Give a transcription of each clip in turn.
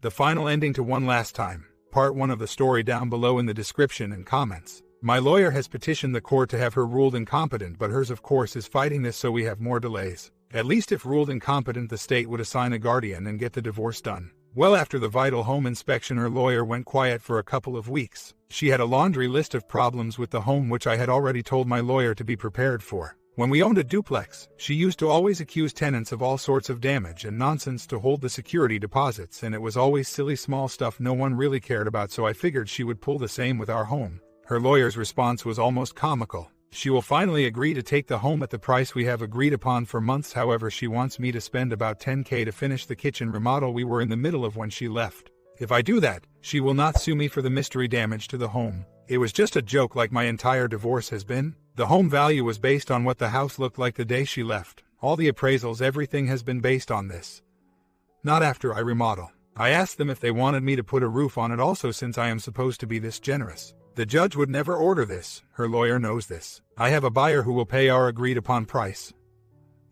The final ending to One Last Time. Part 1 of the story down below in the description and comments. My lawyer has petitioned the court to have her ruled incompetent, but hers of course is fighting this, so we have more delays. At least if ruled incompetent, the state would assign a guardian and get the divorce done. Well, after the vital home inspection, her lawyer went quiet for a couple of weeks. She had a laundry list of problems with the home which I had already told my lawyer to be prepared for. When we owned a duplex, she used to always accuse tenants of all sorts of damage and nonsense to hold the security deposits, and it was always silly small stuff no one really cared about, so I figured she would pull the same with our home. Her lawyer's response was almost comical. She will finally agree to take the home at the price we have agreed upon for months. However, she wants me to spend about $10,000 to finish the kitchen remodel we were in the middle of when she left. If I do that, she will not sue me for the mystery damage to the home. It was just a joke, like my entire divorce has been. The home value was based on what the house looked like the day she left. All the appraisals, everything has been based on this. Not after I remodel. I asked them if they wanted me to put a roof on it also, since I am supposed to be this generous. The judge would never order this. Her lawyer knows this. I have a buyer who will pay our agreed upon price.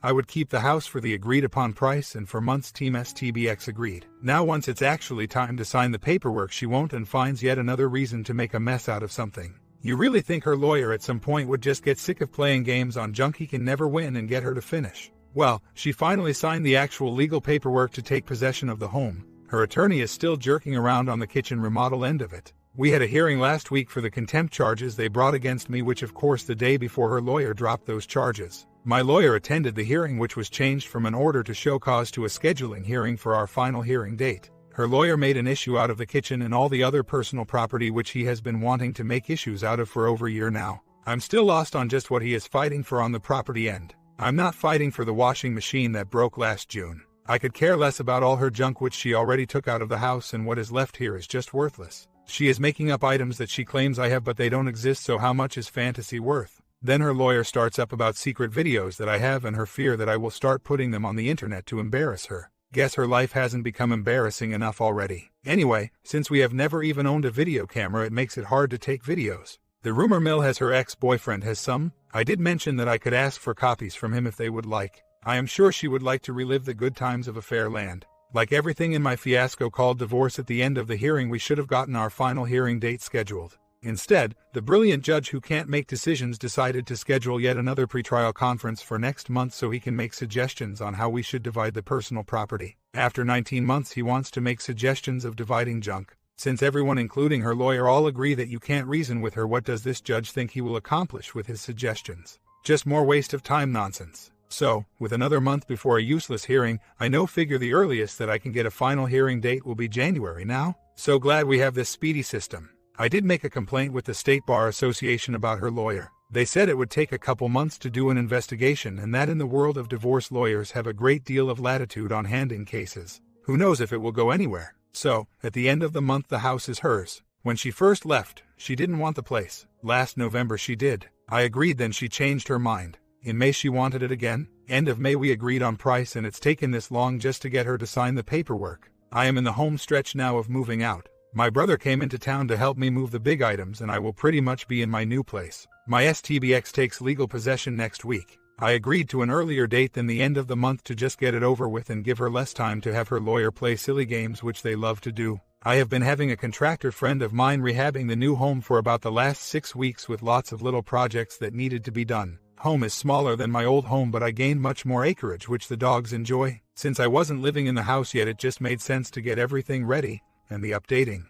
I would keep the house for the agreed upon price, and for months Team STBX agreed. Now once it's actually time to sign the paperwork, she won't, and finds yet another reason to make a mess out of something. You really think her lawyer at some point would just get sick of playing games on junk he can never win and get her to finish? Well, she finally signed the actual legal paperwork to take possession of the home. Her attorney is still jerking around on the kitchen remodel end of it. We had a hearing last week for the contempt charges they brought against me, which of course the day before her lawyer dropped those charges. My lawyer attended the hearing, which was changed from an order to show cause to a scheduling hearing for our final hearing date. Her lawyer made an issue out of the kitchen and all the other personal property which he has been wanting to make issues out of for over a year now. I'm still lost on just what he is fighting for on the property end. I'm not fighting for the washing machine that broke last June. I could care less about all her junk which she already took out of the house, and what is left here is just worthless. She is making up items that she claims I have, but they don't exist, so how much is fantasy worth? Then her lawyer starts up about secret videos that I have and her fear that I will start putting them on the internet to embarrass her. Guess her life hasn't become embarrassing enough already. Anyway, since we have never even owned a video camera, it makes it hard to take videos. The rumor mill has her ex-boyfriend has some. I did mention that I could ask for copies from him if they would like. I am sure she would like to relive the good times of a fair land. Like everything in my fiasco called divorce, at the end of the hearing we should have gotten our final hearing date scheduled. Instead, the brilliant judge who can't make decisions decided to schedule yet another pretrial conference for next month so he can make suggestions on how we should divide the personal property. After 19 months he wants to make suggestions of dividing junk. Since everyone, including her lawyer, all agree that you can't reason with her, what does this judge think he will accomplish with his suggestions? Just more waste of time nonsense. So, with another month before a useless hearing, I figure the earliest that I can get a final hearing date will be January now. So glad we have this speedy system. I did make a complaint with the State Bar Association about her lawyer. They said it would take a couple months to do an investigation, and that in the world of divorce, lawyers have a great deal of latitude on handing cases. Who knows if it will go anywhere? So, at the end of the month the house is hers. When she first left, she didn't want the place. Last November she did. I agreed, then she changed her mind. In May she wanted it again. End of May we agreed on price, and it's taken this long just to get her to sign the paperwork. I am in the home stretch now of moving out. My brother came into town to help me move the big items, and I will pretty much be in my new place. My STBX takes legal possession next week. I agreed to an earlier date than the end of the month to just get it over with and give her less time to have her lawyer play silly games which they love to do. I have been having a contractor friend of mine rehabbing the new home for about the last 6 weeks with lots of little projects that needed to be done. Home is smaller than my old home, but I gained much more acreage which the dogs enjoy. Since I wasn't living in the house yet, it just made sense to get everything ready, and the updating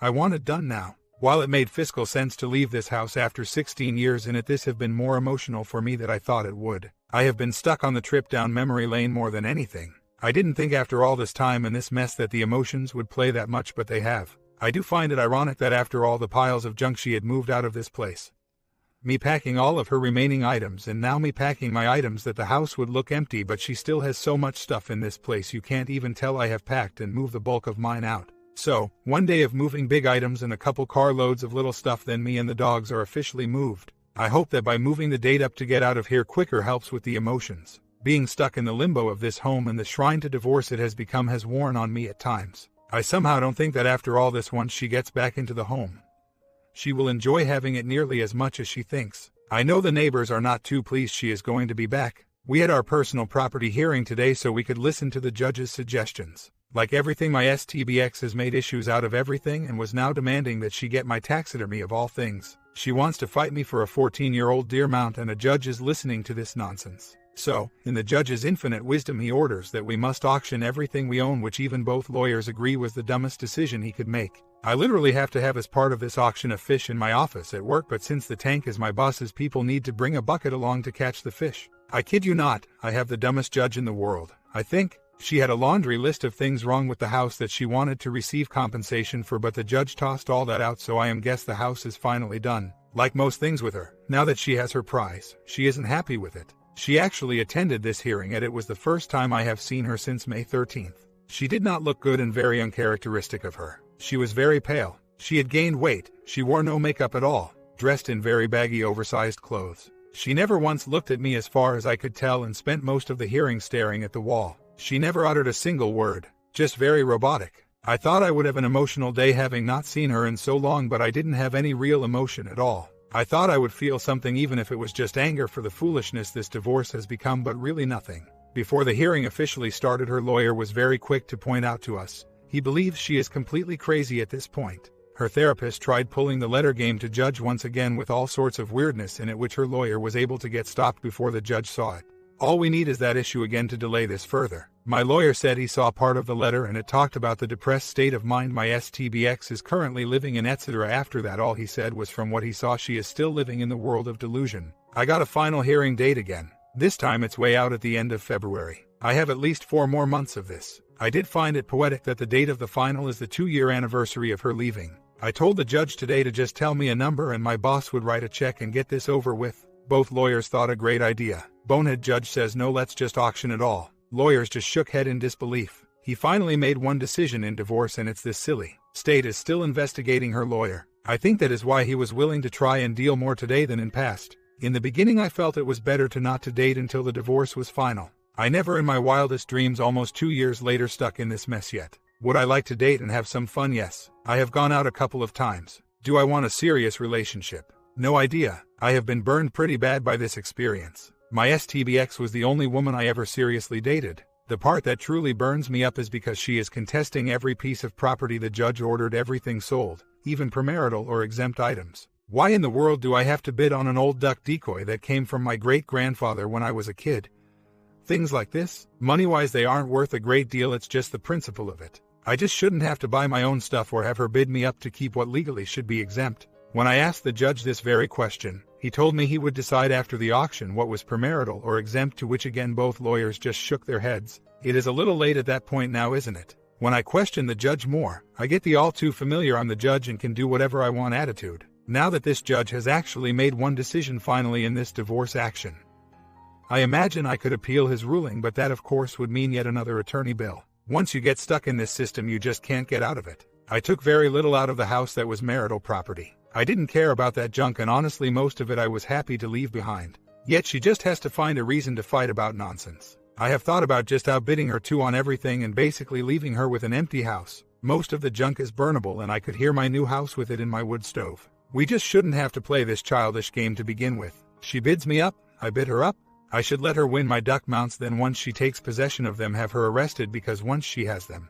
I want it done now. While it made fiscal sense to leave this house after 16 years in it, this have been more emotional for me than I thought it would. I have been stuck on the trip down memory lane more than anything. I didn't think after all this time and this mess that the emotions would play that much, but they have. I do find it ironic that after all the piles of junk she had moved out of this place, me packing all of her remaining items, and now me packing my items, that the house would look empty, but she still has so much stuff in this place you can't even tell I have packed and moved the bulk of mine out. So, one day of moving big items and a couple carloads of little stuff, then me and the dogs are officially moved. I hope that by moving the date up to get out of here quicker helps with the emotions. Being stuck in the limbo of this home and the shrine to divorce it has become has worn on me at times. I somehow don't think that after all this, once she gets back into the home, she will enjoy having it nearly as much as she thinks. I know the neighbors are not too pleased she is going to be back. We had our personal property hearing today so we could listen to the judge's suggestions. Like everything, my STBX has made issues out of everything and was now demanding that she get my taxidermy of all things. She wants to fight me for a 14-year-old deer mount, and a judge is listening to this nonsense. So, in the judge's infinite wisdom, he orders that we must auction everything we own, which even both lawyers agree was the dumbest decision he could make. I literally have to have as part of this auction a fish in my office at work, but since the tank is my boss's, people need to bring a bucket along to catch the fish. I kid you not, I have the dumbest judge in the world, I think. She had a laundry list of things wrong with the house that she wanted to receive compensation for, but the judge tossed all that out, so I guess the house is finally done. Like most things with her, now that she has her prize, she isn't happy with it. She actually attended this hearing, and it was the first time I have seen her since May 13th. She did not look good and very uncharacteristic of her. She was very pale. She had gained weight. She wore no makeup at all, dressed in very baggy, oversized clothes. She never once looked at me as far as I could tell, and spent most of the hearing staring at the wall. She never uttered a single word, just very robotic. I thought I would have an emotional day having not seen her in so long, but I didn't have any real emotion at all. I thought I would feel something, even if it was just anger for the foolishness this divorce has become, but really nothing. Before the hearing officially started, her lawyer was very quick to point out to us, he believes she is completely crazy at this point. Her therapist tried pulling the letter game to judge once again with all sorts of weirdness in it, which her lawyer was able to get stopped before the judge saw it. All we need is that issue again to delay this further. My lawyer said he saw part of the letter and it talked about the depressed state of mind my STBX is currently living in, etc. After that, all he said was from what he saw, she is still living in the world of delusion. I got a final hearing date again. This time it's way out at the end of February. I have at least 4 more months of this. I did find it poetic that the date of the final is the 2-year anniversary of her leaving. I told the judge today to just tell me a number and my boss would write a check and get this over with. Both lawyers thought a great idea. Bonehead judge says no, let's just auction it all. Lawyers just shook head in disbelief. He finally made one decision in divorce, and it's this silly. State is still investigating her lawyer. I think that is why he was willing to try and deal more today than in past. In the beginning I felt it was better to not to date until the divorce was final. I never in my wildest dreams, almost 2 years later, stuck in this mess yet. Would I like to date and have some fun? Yes. I have gone out a couple of times. Do I want a serious relationship? No idea. I have been burned pretty bad by this experience. My STBX was the only woman I ever seriously dated. The part that truly burns me up is because she is contesting every piece of property the judge ordered everything sold, even premarital or exempt items. Why in the world do I have to bid on an old duck decoy that came from my great-grandfather when I was a kid? Things like this, money-wise, they aren't worth a great deal, it's just the principle of it. I just shouldn't have to buy my own stuff or have her bid me up to keep what legally should be exempt. When I asked the judge this very question, he told me he would decide after the auction what was premarital or exempt, to which again both lawyers just shook their heads. It is a little late at that point now, isn't it? When I question the judge more, I get the all too familiar I'm the judge and can do whatever I want attitude. Now that this judge has actually made one decision finally in this divorce action, I imagine I could appeal his ruling, but that of course would mean yet another attorney bill. Once you get stuck in this system, you just can't get out of it. I took very little out of the house that was marital property. I didn't care about that junk, and honestly most of it I was happy to leave behind. Yet she just has to find a reason to fight about nonsense. I have thought about just outbidding her too on everything and basically leaving her with an empty house. Most of the junk is burnable and I could hear my new house with it in my wood stove. We just shouldn't have to play this childish game to begin with. She bids me up, I bid her up. I should let her win my duck mounts, then once she takes possession of them have her arrested, because once she has them,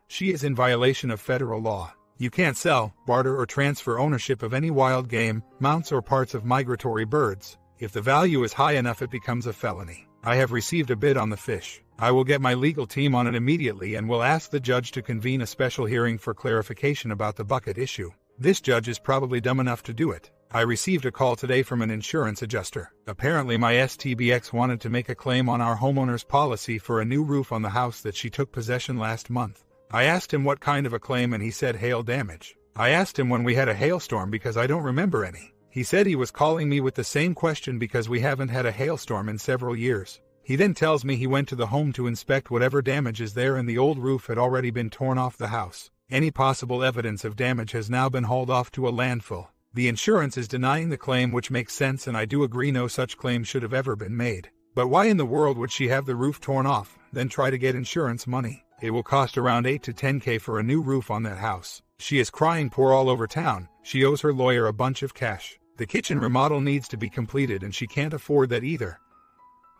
she is in violation of federal law. You can't sell, barter or transfer ownership of any wild game, mounts or parts of migratory birds. If the value is high enough it becomes a felony. I have received a bid on the fish. I will get my legal team on it immediately and will ask the judge to convene a special hearing for clarification about the bucket issue. This judge is probably dumb enough to do it. I received a call today from an insurance adjuster. Apparently my STBX wanted to make a claim on our homeowner's policy for a new roof on the house that she took possession last month. I asked him what kind of a claim and he said hail damage. I asked him when we had a hailstorm because I don't remember any. He said he was calling me with the same question because we haven't had a hailstorm in several years. He then tells me he went to the home to inspect whatever damage is there and the old roof had already been torn off the house. Any possible evidence of damage has now been hauled off to a landfill. The insurance is denying the claim, which makes sense, and I do agree no such claim should have ever been made. But why in the world would she have the roof torn off, then try to get insurance money? It will cost around $8 to $10K for a new roof on that house. She is crying poor all over town. She owes her lawyer a bunch of cash. The kitchen remodel needs to be completed and she can't afford that either.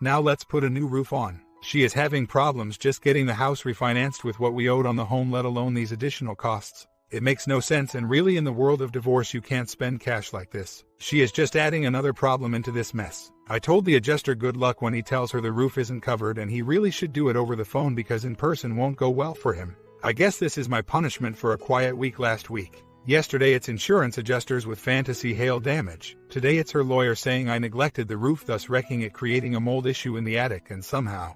Now let's put a new roof on. She is having problems just getting the house refinanced with what we owed on the home, let alone these additional costs. It makes no sense, and really in the world of divorce you can't spend cash like this. She is just adding another problem into this mess. I told the adjuster good luck when he tells her the roof isn't covered, and he really should do it over the phone because in person won't go well for him. I guess this is my punishment for a quiet week last week. Yesterday it's insurance adjusters with fantasy hail damage. Today it's her lawyer saying I neglected the roof, thus wrecking it, creating a mold issue in the attic, and somehow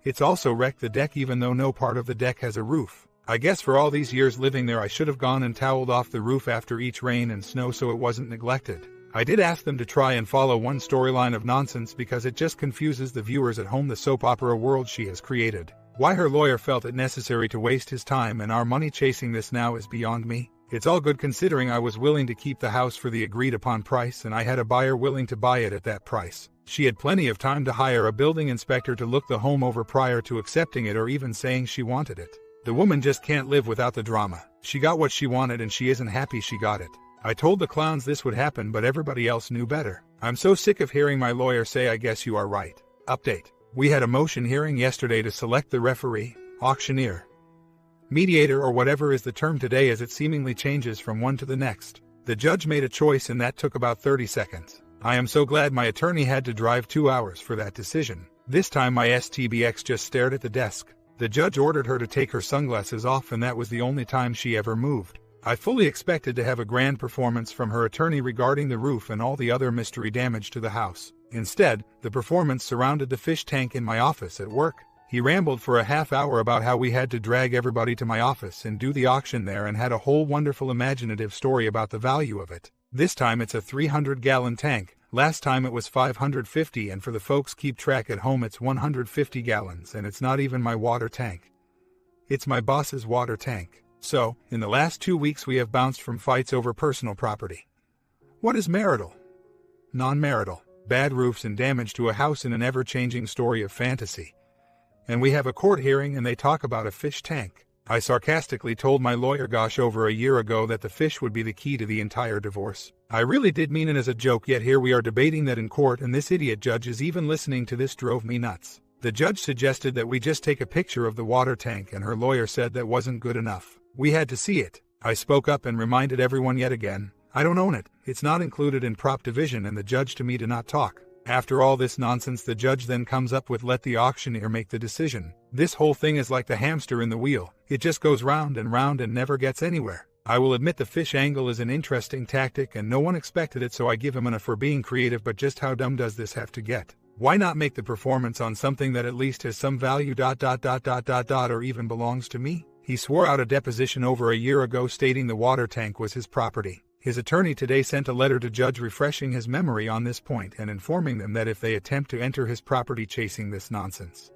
it's also wrecked the deck even though no part of the deck has a roof. I guess for all these years living there I should have gone and toweled off the roof after each rain and snow so it wasn't neglected. I did ask them to try and follow one storyline of nonsense because it just confuses the viewers at home, the soap opera world she has created. Why her lawyer felt it necessary to waste his time and our money chasing this now is beyond me. It's all good considering I was willing to keep the house for the agreed upon price and I had a buyer willing to buy it at that price. She had plenty of time to hire a building inspector to look the home over prior to accepting it or even saying she wanted it. The woman just can't live without the drama. She got what she wanted and she isn't happy she got it. I told the clowns this would happen, but everybody else knew better. I'm so sick of hearing my lawyer say I guess you are right. Update. We had a motion hearing yesterday to select the referee, auctioneer, mediator, or whatever is the term today, as it seemingly changes from one to the next. The judge made a choice and that took about 30 seconds. I am so glad my attorney had to drive 2 hours for that decision. This time my STBX just stared at the desk. The judge ordered her to take her sunglasses off and that was the only time she ever moved. I fully expected to have a grand performance from her attorney regarding the roof and all the other mystery damage to the house. Instead, the performance surrounded the fish tank in my office at work. He rambled for a half hour about how we had to drag everybody to my office and do the auction there and had a whole wonderful imaginative story about the value of it. This time it's a 300-gallon tank. Last time it was 550, and for the folks keep track at home it's 150 gallons and it's not even my water tank. It's my boss's water tank. So, in the last 2 weeks we have bounced from fights over personal property. What is marital? Non-marital. Bad roofs and damage to a house in an ever-changing story of fantasy. And we have a court hearing and they talk about a fish tank. I sarcastically told my lawyer gosh over a year ago that the fish would be the key to the entire divorce. I really did mean it as a joke, yet here we are debating that in court and this idiot judge is even listening to this. Drove me nuts. The judge suggested that we just take a picture of the water tank and her lawyer said that wasn't good enough. We had to see it. I spoke up and reminded everyone yet again, I don't own it. It's not included in prop division, and the judge to me to not talk. After all this nonsense, the judge then comes up with let the auctioneer make the decision. This whole thing is like the hamster in the wheel. It just goes round and never gets anywhere. I will admit the fish angle is an interesting tactic and no one expected it, so I give him an A for being creative, but just how dumb does this have to get? Why not make the performance on something that at least has some value ... or even belongs to me? He swore out a deposition over a year ago stating the water tank was his property. His attorney today sent a letter to judge refreshing his memory on this point and informing them that if they attempt to enter his property chasing this nonsense,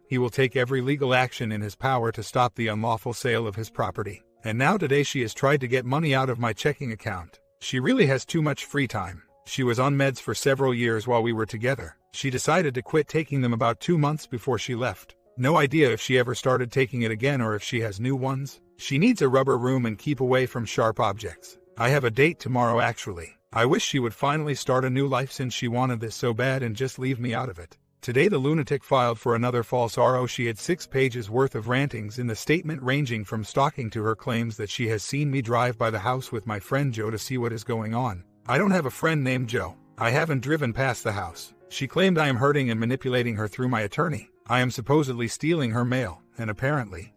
he will take every legal action in his power to stop the unlawful sale of his property. And now today she has tried to get money out of my checking account. She really has too much free time. She was on meds for several years while we were together. She decided to quit taking them about 2 months before she left. No idea if she ever started taking it again or if she has new ones. She needs a rubber room and keep away from sharp objects. I have a date tomorrow actually. I wish she would finally start a new life since she wanted this so bad and just leave me out of it. Today the lunatic filed for another false RO. She had 6 pages worth of rantings in the statement, ranging from stalking to her claims that she has seen me drive by the house with my friend Joe to see what is going on. I don't have a friend named Joe. I haven't driven past the house. She claimed I am hurting and manipulating her through my attorney. I am supposedly stealing her mail, and apparently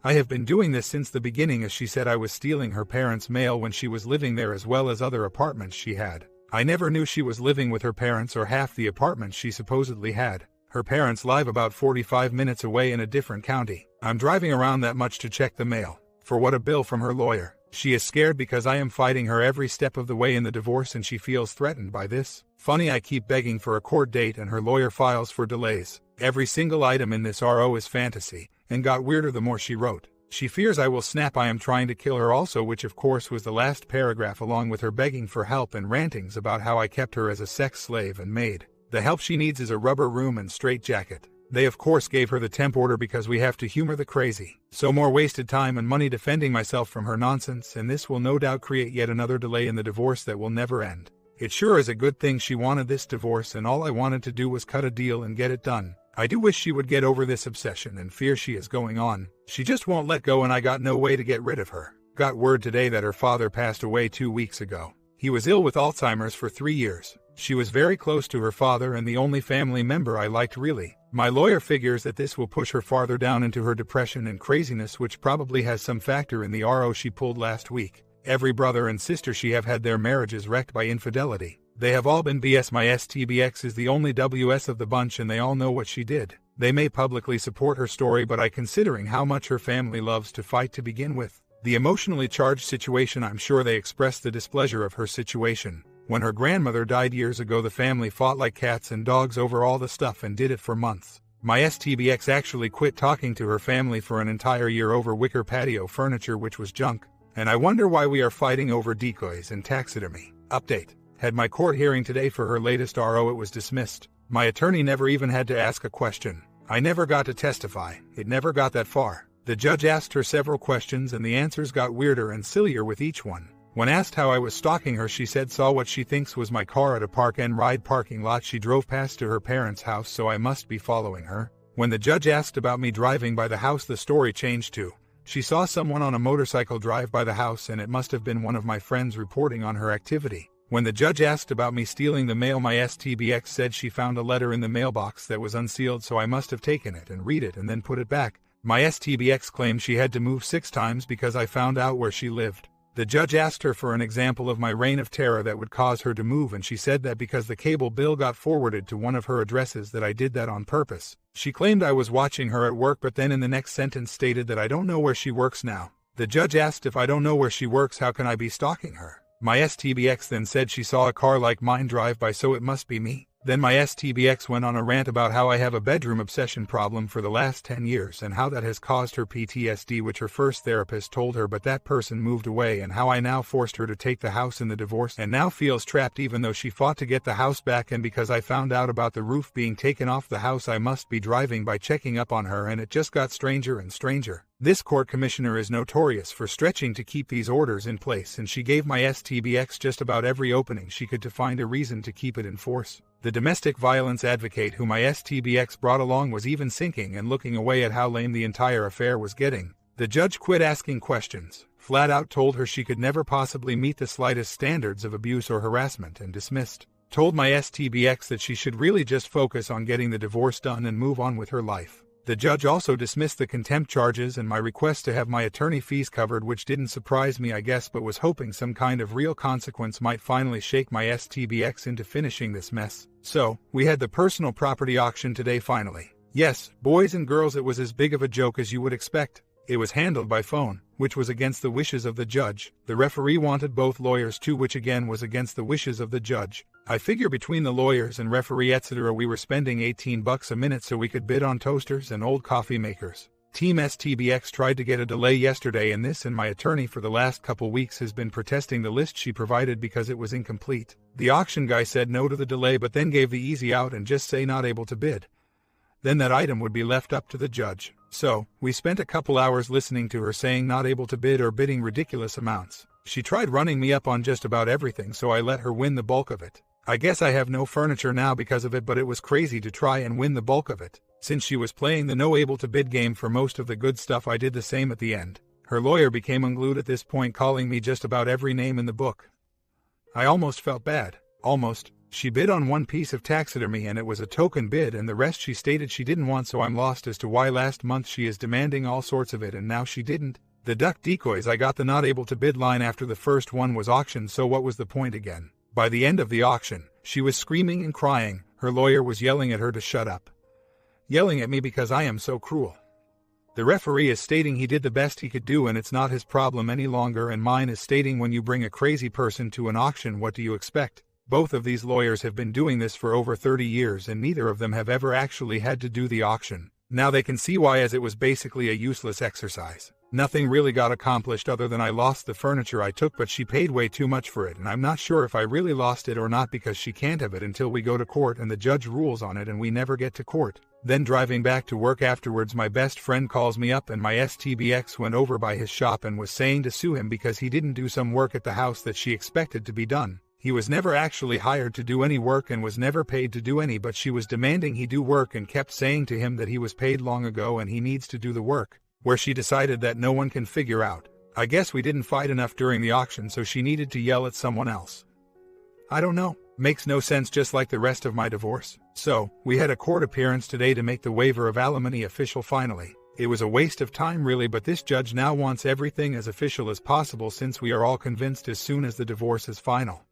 I have been doing this since the beginning, as she said I was stealing her parents' mail when she was living there as well as other apartments she had. I never knew she was living with her parents or half the apartments she supposedly had. Her parents live about 45 minutes away in a different county. I'm driving around that much to check the mail. For what? A bill from her lawyer. She is scared because I am fighting her every step of the way in the divorce and she feels threatened by this. Funny, I keep begging for a court date and her lawyer files for delays. Every single item in this RO is fantasy, and got weirder the more she wrote. She fears I will snap. I am trying to kill her also, which of course was the last paragraph, along with her begging for help and rantings about how I kept her as a sex slave and maid. The help she needs is a rubber room and straitjacket. They of course gave her the temp order because we have to humor the crazy. So more wasted time and money defending myself from her nonsense, and this will no doubt create yet another delay in the divorce that will never end. It sure is a good thing she wanted this divorce and all I wanted to do was cut a deal and get it done. I do wish she would get over this obsession and fear she is going on. She just won't let go and I got no way to get rid of her. Got word today that her father passed away 2 weeks ago. He was ill with Alzheimer's for 3 years. She was very close to her father and the only family member I liked really. My lawyer figures that this will push her farther down into her depression and craziness, which probably has some factor in the RO she pulled last week. Every brother and sister she have had their marriages wrecked by infidelity. They have all been BS. My STBX is the only WS of the bunch and they all know what she did. They may publicly support her story, but considering how much her family loves to fight to begin with. The emotionally charged situation, I'm sure they expressed the displeasure of her situation. When her grandmother died years ago, the family fought like cats and dogs over all the stuff and did it for months. My STBX actually quit talking to her family for an entire year over wicker patio furniture which was junk. And I wonder why we are fighting over decoys and taxidermy. Update. Had my court hearing today for her latest RO. It was dismissed. My attorney never even had to ask a question. I never got to testify. It never got that far. The judge asked her several questions and the answers got weirder and sillier with each one. When asked how I was stalking her, she said saw what she thinks was my car at a park-and-ride parking lot she drove past to her parents' house, so I must be following her. When the judge asked about me driving by the house, the story changed to, she saw someone on a motorcycle drive by the house and it must have been one of my friends reporting on her activity. When the judge asked about me stealing the mail, my STBX said she found a letter in the mailbox that was unsealed, so I must have taken it and read it and then put it back. My STBX claimed she had to move 6 times because I found out where she lived. The judge asked her for an example of my reign of terror that would cause her to move, and she said that because the cable bill got forwarded to one of her addresses that I did that on purpose. She claimed I was watching her at work, but then in the next sentence stated that I don't know where she works now. The judge asked if I don't know where she works, how can I be stalking her? My STBX then said she saw a car like mine drive by, so it must be me. Then my STBX went on a rant about how I have a bedroom obsession problem for the last 10 years and how that has caused her PTSD, which her first therapist told her, but that person moved away, and how I now forced her to take the house in the divorce and now feels trapped even though she fought to get the house back, and because I found out about the roof being taken off the house I must be driving by checking up on her, and it just got stranger and stranger. This court commissioner is notorious for stretching to keep these orders in place, and she gave my STBX just about every opening she could to find a reason to keep it in force. The domestic violence advocate who my STBX brought along was even sinking and looking away at how lame the entire affair was getting. The judge quit asking questions, flat out told her she could never possibly meet the slightest standards of abuse or harassment, and dismissed. Told my STBX that she should really just focus on getting the divorce done and move on with her life. The judge also dismissed the contempt charges and my request to have my attorney fees covered, which didn't surprise me, I guess, but was hoping some kind of real consequence might finally shake my STBX into finishing this mess. So, we had the personal property auction today finally. Yes, boys and girls, it was as big of a joke as you would expect. It was handled by phone, which was against the wishes of the judge. The referee wanted both lawyers too, which again was against the wishes of the judge. I figure between the lawyers and referee etc. we were spending $18 a minute so we could bid on toasters and old coffee makers. Team STBX tried to get a delay yesterday in this, and my attorney for the last couple weeks has been protesting the list she provided because it was incomplete. The auction guy said no to the delay but then gave the easy out and just say not able to bid. Then that item would be left up to the judge. So, we spent a couple hours listening to her saying not able to bid or bidding ridiculous amounts. She tried running me up on just about everything, so I let her win the bulk of it. I guess I have no furniture now because of it, but it was crazy to try and win the bulk of it. Since she was playing the no able to bid game for most of the good stuff, I did the same at the end. Her lawyer became unglued at this point, calling me just about every name in the book. I almost felt bad. Almost. She bid on one piece of taxidermy and it was a token bid, and the rest she stated she didn't want, so I'm lost as to why last month she is demanding all sorts of it and now she didn't. The duck decoys, I got the not able to bid line after the first one was auctioned, so what was the point again? By the end of the auction, she was screaming and crying. Her lawyer was yelling at her to shut up. Yelling at me because I am so cruel. The referee is stating he did the best he could do and it's not his problem any longer, and mine is stating when you bring a crazy person to an auction, what do you expect? Both of these lawyers have been doing this for over 30 years and neither of them have ever actually had to do the auction. Now they can see why, as it was basically a useless exercise. Nothing really got accomplished other than I lost the furniture I took, but she paid way too much for it, and I'm not sure if I really lost it or not because she can't have it until we go to court and the judge rules on it and we never get to court. Then driving back to work afterwards, my best friend calls me up and my STBX went over by his shop and was saying to sue him because he didn't do some work at the house that she expected to be done. He was never actually hired to do any work and was never paid to do any, but she was demanding he do work and kept saying to him that he was paid long ago and he needs to do the work, where she decided that no one can figure out. I guess we didn't fight enough during the auction, so she needed to yell at someone else. I don't know. Makes no sense, just like the rest of my divorce. So, we had a court appearance today to make the waiver of alimony official finally. It was a waste of time really, but this judge now wants everything as official as possible since we are all convinced as soon as the divorce is final.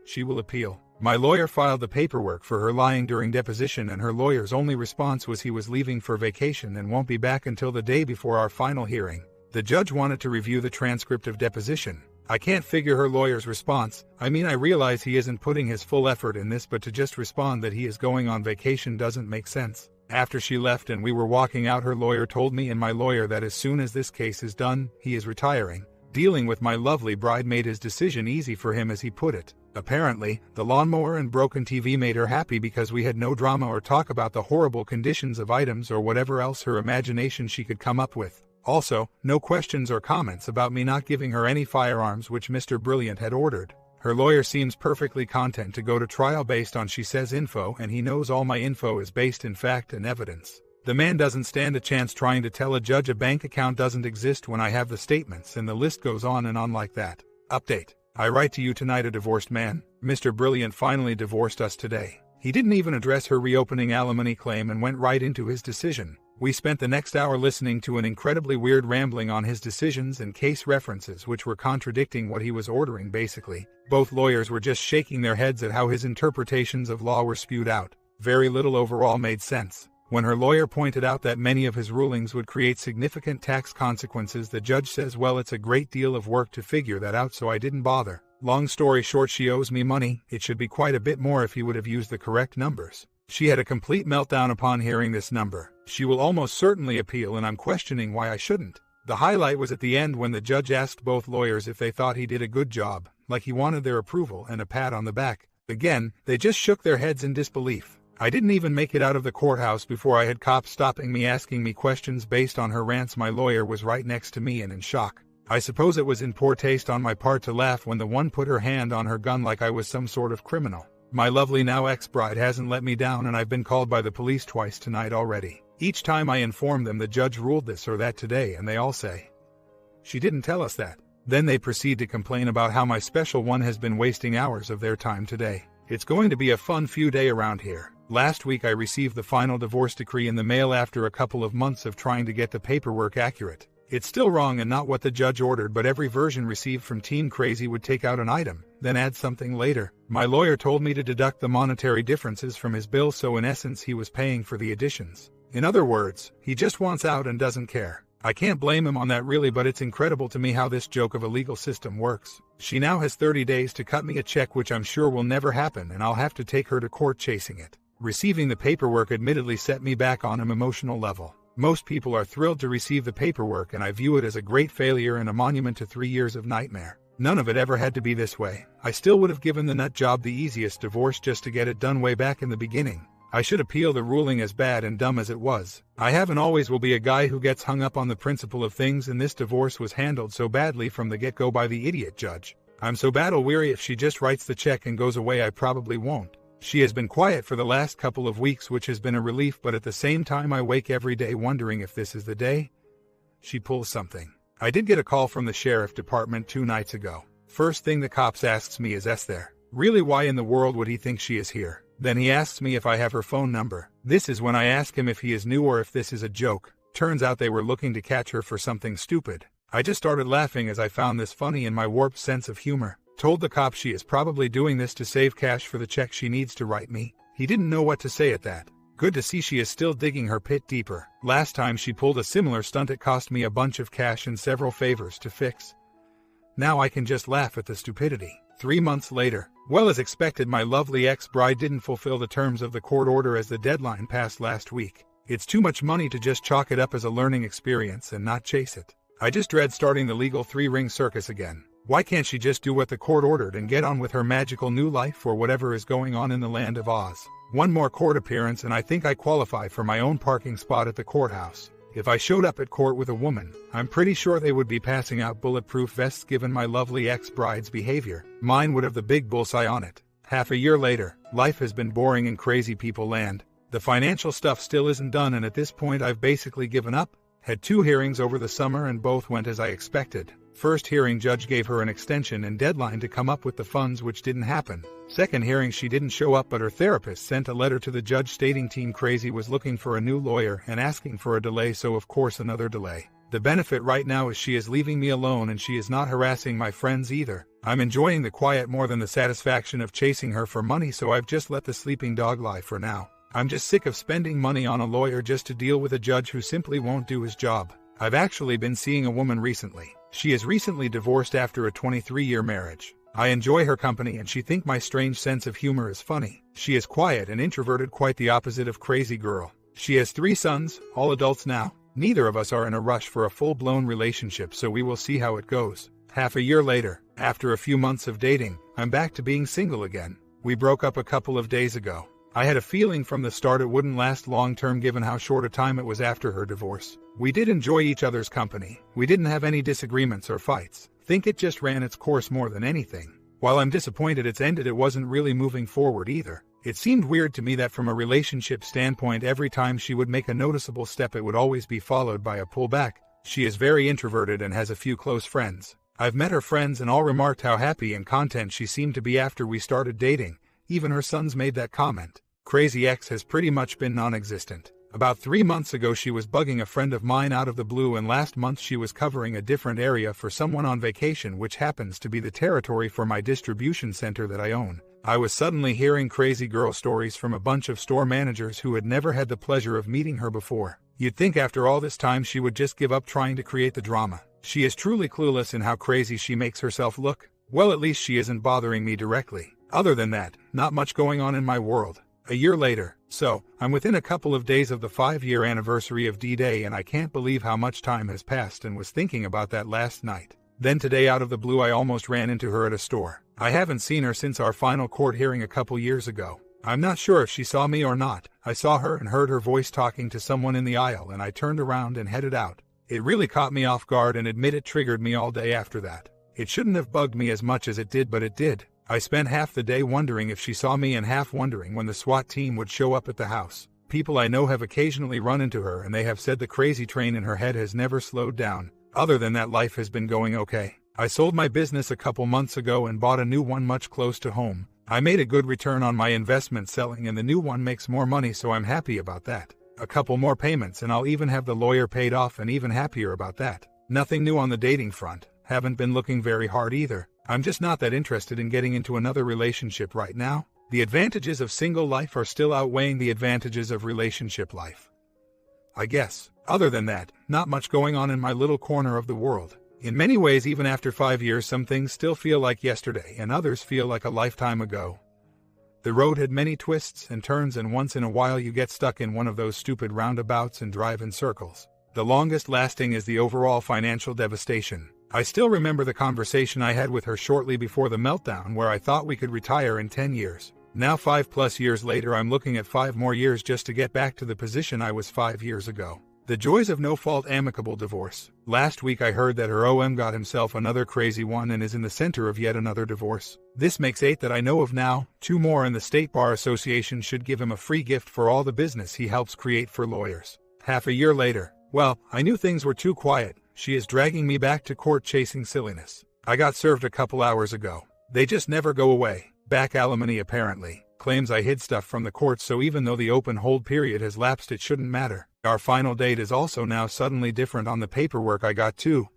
She will appeal. My lawyer filed the paperwork for her lying during deposition, and her lawyer's only response was he was leaving for vacation and won't be back until the day before our final hearing. The judge wanted to review the transcript of deposition. I can't figure her lawyer's response. I mean, I realize he isn't putting his full effort in this, but to just respond that he is going on vacation doesn't make sense. After she left and we were walking out, her lawyer told me and my lawyer that as soon as this case is done, he is retiring. Dealing with my lovely bride made his decision easy for him, as he put it. Apparently, the lawnmower and broken TV made her happy because we had no drama or talk about the horrible conditions of items or whatever else her imagination she could come up with. Also, no questions or comments about me not giving her any firearms, which Mr. Brilliant had ordered. Her lawyer seems perfectly content to go to trial based on she says info, and he knows all my info is based in fact and evidence. The man doesn't stand a chance trying to tell a judge a bank account doesn't exist when I have the statements, and the list goes on and on like that. Update. I write to you tonight, a divorced man. Mr. Brilliant finally divorced us today. He didn't even address her reopening alimony claim and went right into his decision. We spent the next hour listening to an incredibly weird rambling on his decisions and case references which were contradicting what he was ordering basically. Both lawyers were just shaking their heads at how his interpretations of law were spewed out. Very little overall made sense. When her lawyer pointed out that many of his rulings would create significant tax consequences, the judge says, well, it's a great deal of work to figure that out, so I didn't bother. Long story short, she owes me money. It should be quite a bit more if he would have used the correct numbers. She had a complete meltdown upon hearing this number. She will almost certainly appeal, and I'm questioning why I shouldn't. The highlight was at the end when the judge asked both lawyers if they thought he did a good job, like he wanted their approval and a pat on the back. Again, they just shook their heads in disbelief. I didn't even make it out of the courthouse before I had cops stopping me asking me questions based on her rants. My lawyer was right next to me and in shock. I suppose it was in poor taste on my part to laugh when the one put her hand on her gun like I was some sort of criminal. My lovely now ex-bride hasn't let me down, and I've been called by the police twice tonight already. Each time I inform them the judge ruled this or that today, and they all say, "She didn't tell us that." Then they proceed to complain about how my special one has been wasting hours of their time today. It's going to be a fun few days around here. Last week I received the final divorce decree in the mail after a couple of months of trying to get the paperwork accurate. It's still wrong and not what the judge ordered, but every version received from Team Crazy would take out an item, then add something later. My lawyer told me to deduct the monetary differences from his bill, so in essence he was paying for the additions. In other words, he just wants out and doesn't care. I can't blame him on that really, but it's incredible to me how this joke of a legal system works. She now has 30 days to cut me a check, which I'm sure will never happen, and I'll have to take her to court chasing it. Receiving the paperwork admittedly set me back on an emotional level. Most people are thrilled to receive the paperwork, and I view it as a great failure and a monument to 3 years of nightmare. None of it ever had to be this way. I still would have given the nut job the easiest divorce just to get it done way back in the beginning. I should appeal the ruling, as bad and dumb as it was. I have and always will be a guy who gets hung up on the principle of things, and this divorce was handled so badly from the get-go by the idiot judge. I'm so battle-weary. If she just writes the check and goes away, I probably won't. She has been quiet for the last couple of weeks, which has been a relief, but at the same time I wake every day wondering if this is the day she pulls something. I did get a call from the sheriff department 2 nights ago. First thing the cops asks me is there. Really, why in the world would he think she is here? Then he asks me if I have her phone number. This is when I ask him if he is new or if this is a joke. Turns out they were looking to catch her for something stupid. I just started laughing as I found this funny in my warped sense of humor. Told the cop she is probably doing this to save cash for the check she needs to write me. He didn't know what to say at that. Good to see she is still digging her pit deeper. Last time she pulled a similar stunt, it cost me a bunch of cash and several favors to fix. Now I can just laugh at the stupidity. 3 months later. Well, as expected, my lovely ex-bride didn't fulfill the terms of the court order as the deadline passed last week. It's too much money to just chalk it up as a learning experience and not chase it. I just dread starting the legal 3-ring circus again. Why can't she just do what the court ordered and get on with her magical new life or whatever is going on in the land of Oz? One more court appearance and I think I qualify for my own parking spot at the courthouse. If I showed up at court with a woman, I'm pretty sure they would be passing out bulletproof vests given my lovely ex-bride's behavior. Mine would have the big bullseye on it. Half a year later, life has been boring in crazy people land. The financial stuff still isn't done, and at this point I've basically given up. Had 2 hearings over the summer and both went as I expected. First hearing, judge gave her an extension and deadline to come up with the funds, which didn't happen. Second hearing, she didn't show up, but her therapist sent a letter to the judge stating Team Crazy was looking for a new lawyer and asking for a delay, so of course another delay. The benefit right now is she is leaving me alone and she is not harassing my friends either. I'm enjoying the quiet more than the satisfaction of chasing her for money, so I've just let the sleeping dog lie for now. I'm just sick of spending money on a lawyer just to deal with a judge who simply won't do his job. I've actually been seeing a woman recently. She is recently divorced after a 23-year marriage. I enjoy her company and she thinks my strange sense of humor is funny. She is quiet and introverted, quite the opposite of crazy girl. She has 3 sons, all adults now. Neither of us are in a rush for a full-blown relationship, so we will see how it goes. Half a year later, after a few months of dating, I'm back to being single again. We broke up a couple of days ago. I had a feeling from the start it wouldn't last long-term given how short a time it was after her divorce. We did enjoy each other's company. We didn't have any disagreements or fights. Think it just ran its course more than anything. While I'm disappointed it's ended, it wasn't really moving forward either. It seemed weird to me that from a relationship standpoint, every time she would make a noticeable step it would always be followed by a pullback. She is very introverted and has a few close friends. I've met her friends and all remarked how happy and content she seemed to be after we started dating. Even her sons made that comment. Crazy X has pretty much been non-existent. About 3 months ago she was bugging a friend of mine out of the blue, and last month she was covering a different area for someone on vacation, which happens to be the territory for my distribution center that I own. I was suddenly hearing crazy girl stories from a bunch of store managers who had never had the pleasure of meeting her before. You'd think after all this time she would just give up trying to create the drama. She is truly clueless in how crazy she makes herself look. Well, at least she isn't bothering me directly. Other than that, not much going on in my world. A year later, so, I'm within a couple of days of the 5-year anniversary of D-Day, and I can't believe how much time has passed and was thinking about that last night. Then today out of the blue I almost ran into her at a store. I haven't seen her since our final court hearing a couple years ago. I'm not sure if she saw me or not. I saw her and heard her voice talking to someone in the aisle, and I turned around and headed out. It really caught me off guard, and admit it triggered me all day after that. It shouldn't have bugged me as much as it did, but it did. I spent half the day wondering if she saw me and half wondering when the SWAT team would show up at the house. People I know have occasionally run into her, and they have said the crazy train in her head has never slowed down. Other than that, life has been going okay. I sold my business a couple months ago and bought a new one much close to home. I made a good return on my investment selling, and the new one makes more money, so I'm happy about that. A couple more payments and I'll even have the lawyer paid off, and even happier about that. Nothing new on the dating front. Haven't been looking very hard either. I'm just not that interested in getting into another relationship right now. The advantages of single life are still outweighing the advantages of relationship life, I guess. Other than that, not much going on in my little corner of the world. In many ways, even after 5 years, some things still feel like yesterday and others feel like a lifetime ago. The road had many twists and turns, and once in a while you get stuck in one of those stupid roundabouts and drive in circles. The longest lasting is the overall financial devastation. I still remember the conversation I had with her shortly before the meltdown, where I thought we could retire in 10 years. Now 5+ years later, I'm looking at 5 more years just to get back to the position I was 5 years ago. The joys of no-fault amicable divorce. Last week I heard that her OM got himself another crazy one and is in the center of yet another divorce. This makes 8 that I know of now. 2 more, and the State Bar Association should give him a free gift for all the business he helps create for lawyers. Half a year later. Well, I knew things were too quiet. She is dragging me back to court chasing silliness. I got served a couple hours ago. They just never go away. Back alimony apparently. Claims I hid stuff from the court, so even though the open hold period has lapsed it shouldn't matter. Our final date is also now suddenly different on the paperwork I got too.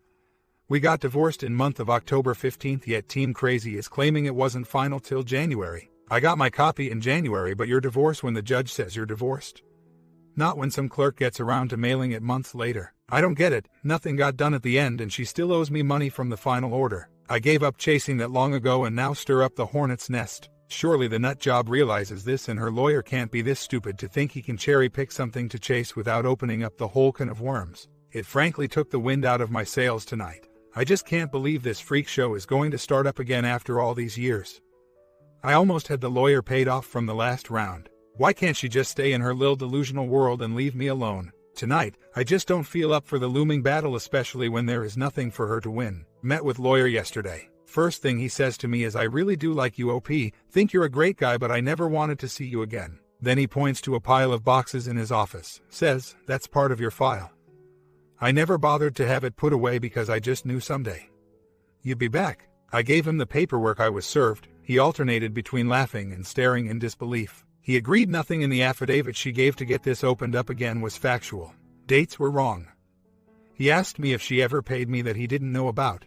We got divorced in month of October 15th, yet Team Crazy is claiming it wasn't final till January. I got my copy in January, but you're divorced when the judge says you're divorced. Not when some clerk gets around to mailing it months later. I don't get it. Nothing got done at the end and she still owes me money from the final order. I gave up chasing that long ago and now stir up the hornet's nest. Surely the nut job realizes this, and her lawyer can't be this stupid to think he can cherry pick something to chase without opening up the whole can of worms. It frankly took the wind out of my sails tonight. I just can't believe this freak show is going to start up again after all these years. I almost had the lawyer paid off from the last round. Why can't she just stay in her little delusional world and leave me alone? Tonight, I just don't feel up for the looming battle, especially when there is nothing for her to win. Met with lawyer yesterday. First thing he says to me is, I really do like you, OP, think you're a great guy, but I never wanted to see you again. Then he points to a pile of boxes in his office, says, that's part of your file. I never bothered to have it put away because I just knew someday you'd be back. I gave him the paperwork I was served. He alternated between laughing and staring in disbelief. He agreed nothing in the affidavit she gave to get this opened up again was factual. Dates were wrong. He asked me if she ever paid me that he didn't know about.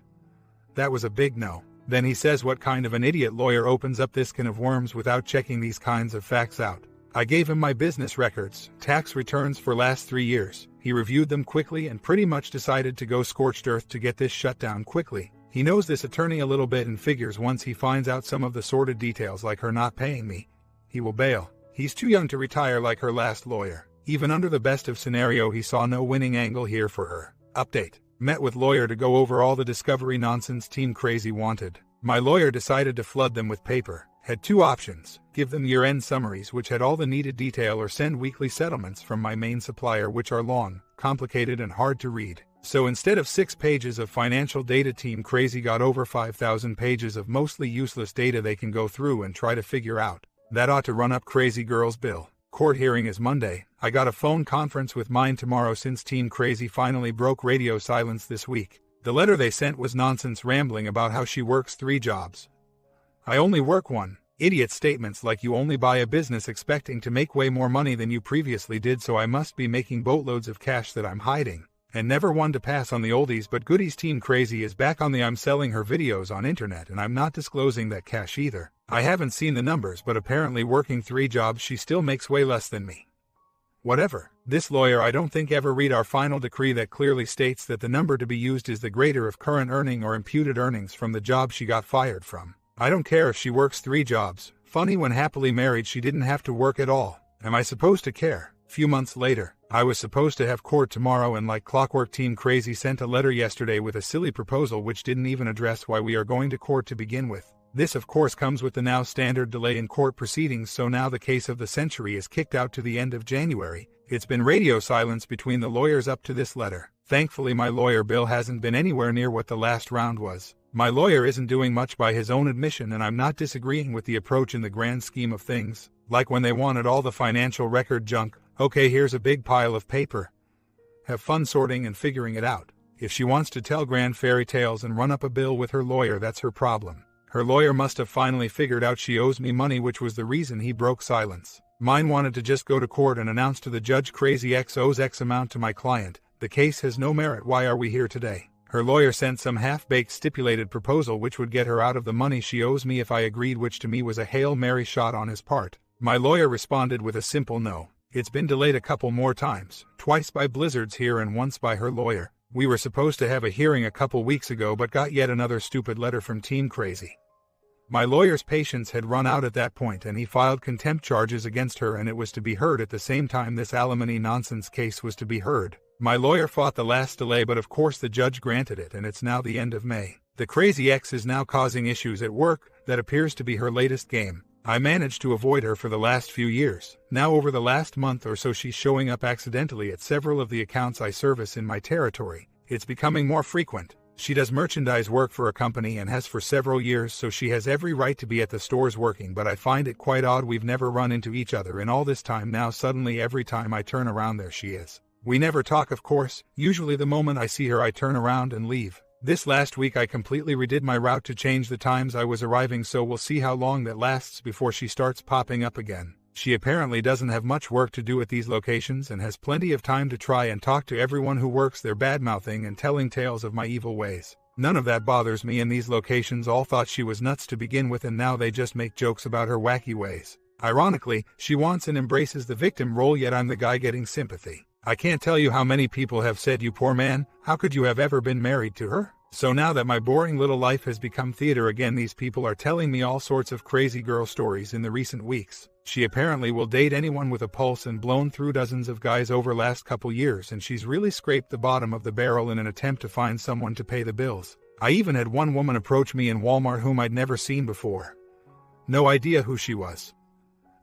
That was a big no. Then he says, what kind of an idiot lawyer opens up this can of worms without checking these kinds of facts out? I gave him my business records, tax returns for last 3 years. He reviewed them quickly and pretty much decided to go scorched earth to get this shut down quickly. He knows this attorney a little bit and figures once he finds out some of the sordid details like her not paying me, he will bail. He's too young to retire like her last lawyer. Even under the best of scenario, he saw no winning angle here for her. Update. Met with lawyer to go over all the discovery nonsense Team Crazy wanted. My lawyer decided to flood them with paper. Had 2 options, give them year-end summaries which had all the needed detail, or send weekly settlements from my main supplier which are long, complicated and hard to read. So instead of 6 pages of financial data, Team Crazy got over 5,000 pages of mostly useless data they can go through and try to figure out. That ought to run up Crazy Girl's bill. Court hearing is Monday. I got a phone conference with mine tomorrow since Team Crazy finally broke radio silence this week. The letter they sent was nonsense, rambling about how she works 3 jobs. I only work 1. Idiot statements like you only buy a business expecting to make way more money than you previously did, so I must be making boatloads of cash that I'm hiding. And never one to pass on the oldies but goodies. Team Crazy is back on the I'm selling her videos on internet, and I'm not disclosing that cash either. I haven't seen the numbers, but apparently working 3 jobs she still makes way less than me. Whatever. This lawyer I don't think ever read our final decree that clearly states that the number to be used is the greater of current earning or imputed earnings from the job she got fired from. I don't care if she works 3 jobs. Funny, when happily married she didn't have to work at all. Am I supposed to care? Few months later, I was supposed to have court tomorrow, and like clockwork Team Crazy sent a letter yesterday with a silly proposal which didn't even address why we are going to court to begin with. This of course comes with the now standard delay in court proceedings, so now the case of the century is kicked out to the end of January. It's been radio silence between the lawyers up to this letter. Thankfully my lawyer bill hasn't been anywhere near what the last round was. My lawyer isn't doing much by his own admission, and I'm not disagreeing with the approach in the grand scheme of things. Like when they wanted all the financial record junk, okay, here's a big pile of paper. Have fun sorting and figuring it out. If she wants to tell grand fairy tales and run up a bill with her lawyer, that's her problem. Her lawyer must have finally figured out she owes me money, which was the reason he broke silence. Mine wanted to just go to court and announce to the judge Crazy X owes X amount to my client. The case has no merit. Why are we here today? Her lawyer sent some half-baked stipulated proposal which would get her out of the money she owes me if I agreed, which to me was a Hail Mary shot on his part. My lawyer responded with a simple no. It's been delayed a couple more times, twice by blizzards here and once by her lawyer. We were supposed to have a hearing a couple weeks ago but got yet another stupid letter from Team Crazy. My lawyer's patience had run out at that point, and he filed contempt charges against her, and it was to be heard at the same time this alimony nonsense case was to be heard. My lawyer fought the last delay, but of course the judge granted it, and it's now the end of May. The Crazy X is now causing issues at work. That appears to be her latest game. I managed to avoid her for the last few years. Now over the last month or so she's showing up accidentally at several of the accounts I service in my territory. It's becoming more frequent. She does merchandise work for a company and has for several years, so she has every right to be at the stores working, but I find it quite odd we've never run into each other in all this time. Now suddenly every time I turn around there she is. We never talk, of course. Usually the moment I see her I turn around and leave. This last week I completely redid my route to change the times I was arriving, so we'll see how long that lasts before she starts popping up again. She apparently doesn't have much work to do at these locations and has plenty of time to try and talk to everyone who works there, bad-mouthing and telling tales of my evil ways. None of that bothers me, and these locations all thought she was nuts to begin with, and now they just make jokes about her wacky ways. Ironically, she wants and embraces the victim role, yet I'm the guy getting sympathy. I can't tell you how many people have said, "You poor man, how could you have ever been married to her?" So now that my boring little life has become theater again, these people are telling me all sorts of crazy girl stories in the recent weeks. She apparently will date anyone with a pulse and blown through dozens of guys over last couple years, and she's really scraped the bottom of the barrel in an attempt to find someone to pay the bills. I even had one woman approach me in Walmart whom I'd never seen before. No idea who she was.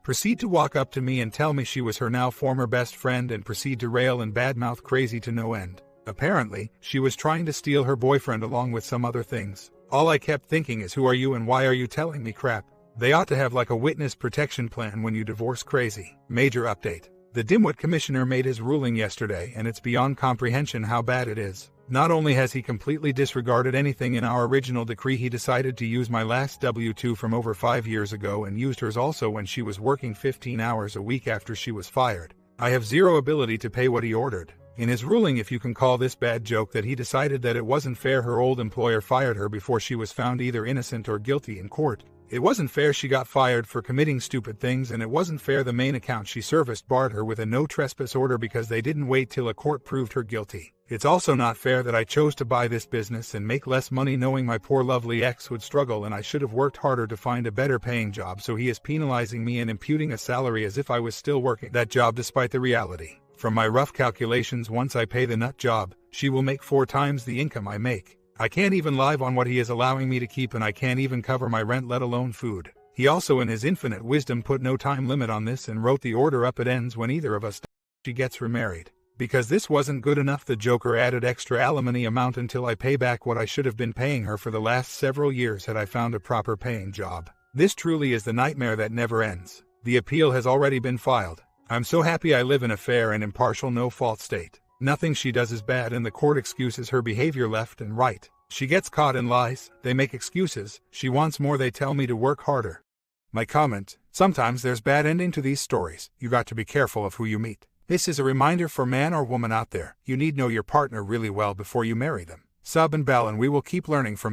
Proceed to walk up to me and tell me she was her now former best friend and proceed to rail and badmouth crazy to no end. Apparently, she was trying to steal her boyfriend along with some other things. All I kept thinking is, who are you and why are you telling me crap? They ought to have like a witness protection plan when you divorce crazy. Major update. The dimwit commissioner made his ruling yesterday, and it's beyond comprehension how bad it is. Not only has he completely disregarded anything in our original decree, he decided to use my last W-2 from over 5 years ago and used hers also when she was working 15 hours a week after she was fired. I have zero ability to pay what he ordered. In his ruling, if you can call this bad joke, that he decided that it wasn't fair her old employer fired her before she was found either innocent or guilty in court. It wasn't fair she got fired for committing stupid things, and it wasn't fair the main account she serviced barred her with a no trespass order because they didn't wait till a court proved her guilty. It's also not fair that I chose to buy this business and make less money knowing my poor lovely ex would struggle and I should have worked harder to find a better paying job, so he is penalizing me and imputing a salary as if I was still working that job despite the reality. From my rough calculations, once I pay the nut job, she will make 4 times the income I make. I can't even live on what he is allowing me to keep, and I can't even cover my rent, let alone food. He also in his infinite wisdom put no time limit on this and wrote the order up. It ends when either of us she gets remarried. Because this wasn't good enough, the Joker added extra alimony amount until I pay back what I should have been paying her for the last several years had I found a proper paying job. This truly is the nightmare that never ends. The appeal has already been filed. I'm so happy I live in a fair and impartial no-fault state. Nothing she does is bad, and the court excuses her behavior left and right. She gets caught in lies, they make excuses, she wants more, they tell me to work harder. My comment: sometimes there's bad ending to these stories. You got to be careful of who you meet. This is a reminder for man or woman out there. You need know your partner really well before you marry them. Sub and bell and we will keep learning from